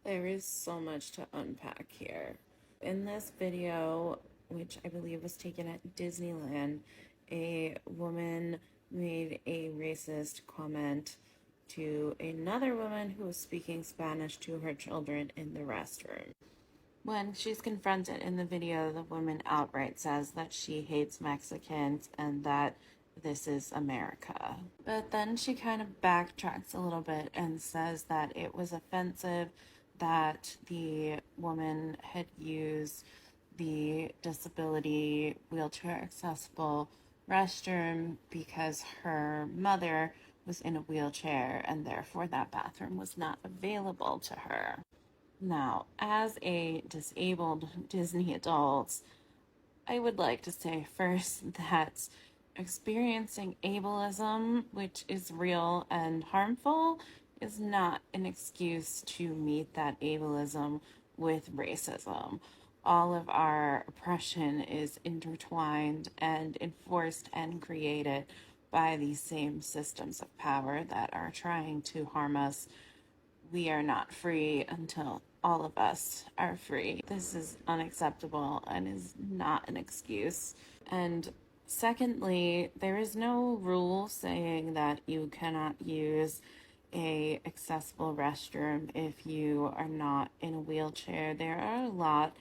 There is so much to unpack here. In this video, which I believe was taken at Disneyland, a woman made a racist comment to another woman who was speaking Spanish to her children in the restroom. When she's confronted in the video, the woman outright says that she hates Mexicans and that this is America. But then she kind of backtracks a little bit and says that it was offensive that the woman had used the disability wheelchair accessible restroom because her mother was in a wheelchair and therefore that bathroom was not available to her. Now, as a disabled Disney adult, I would like to say first that experiencing ableism, which is real and harmful, is not an excuse to meet that ableism with racism. All of our oppression is intertwined and enforced and created by these same systems of power that are trying to harm us. We are not free until all of us are free. This is unacceptable and is not an excuse. And secondly, there is no rule saying that you cannot use a accessible restroom if you are not in a wheelchair. There are a lot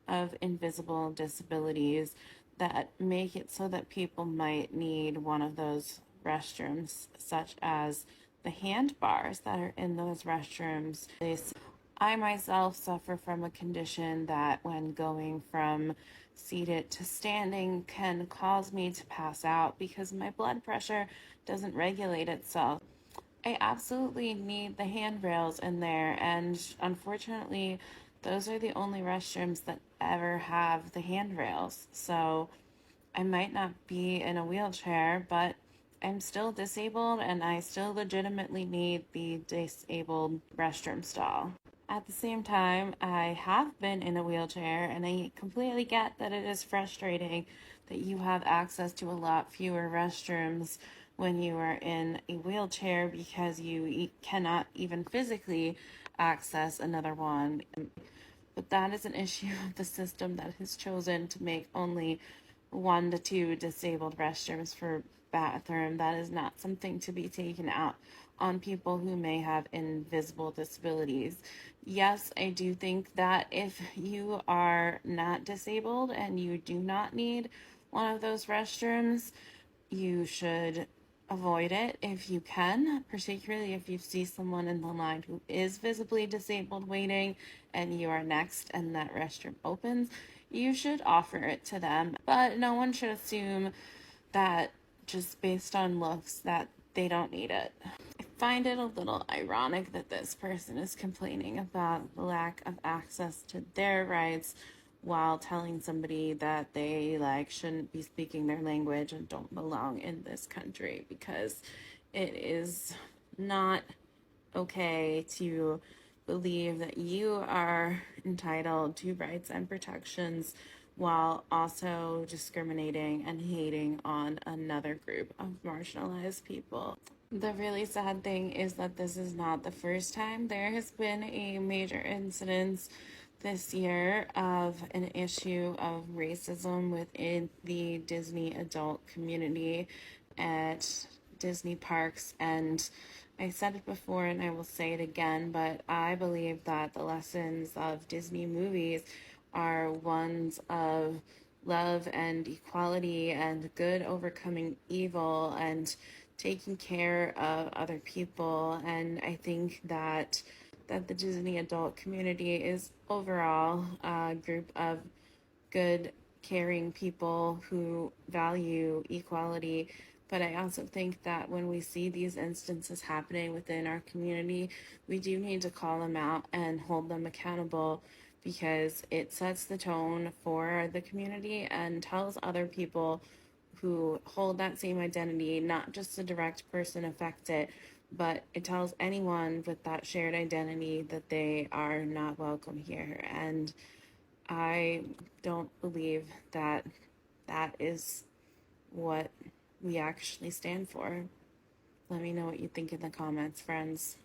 of invisible disabilities that make it so that people might need one of those restrooms, such as the handbars that are in those restrooms. I myself suffer from a condition that when going from seated to standing can cause me to pass out because my blood pressure doesn't regulate itself. I absolutely need the handrails in there, and unfortunately, those are the only restrooms that ever have the handrails. So I might not be in a wheelchair, but I'm still disabled and I still legitimately need the disabled restroom stall. At the same time, I have been in a wheelchair and I completely get that it is frustrating that you have access to a lot fewer restrooms when you are in a wheelchair because you cannot even physically access another one. But that is an issue of the system that has chosen to make only 1 to 2 disabled restrooms per bathroom. That is not something to be taken out on people who may have invisible disabilities. Yes, I do think that if you are not disabled and you do not need one of those restrooms, you should avoid it if you can, particularly if you see someone in the line who is visibly disabled waiting and you are next and that restroom opens. You should offer it to them, but no one should assume that just based on looks that they don't need it. I find it a little ironic that this person is complaining about the lack of access to their rights while telling somebody that they shouldn't be speaking their language and don't belong in this country, because it is not okay to believe that you are entitled to rights and protections while also discriminating and hating on another group of marginalized people. The really sad thing is that this is not the first time there has been a major incidence this year of an issue of racism within the Disney adult community at Disney parks. And I said it before and I will say it again, but I believe that the lessons of Disney movies are ones of love and equality and good overcoming evil and taking care of other people. And I think that the Disney adult community is overall a group of good, caring people who value equality. But I also think that when we see these instances happening within our community, we do need to call them out and hold them accountable, because it sets the tone for the community and tells other people who hold that same identity, not just the direct person affected, but it tells anyone with that shared identity that they are not welcome here. And I don't believe that that is what we actually stand for. Let me know what you think in the comments, friends.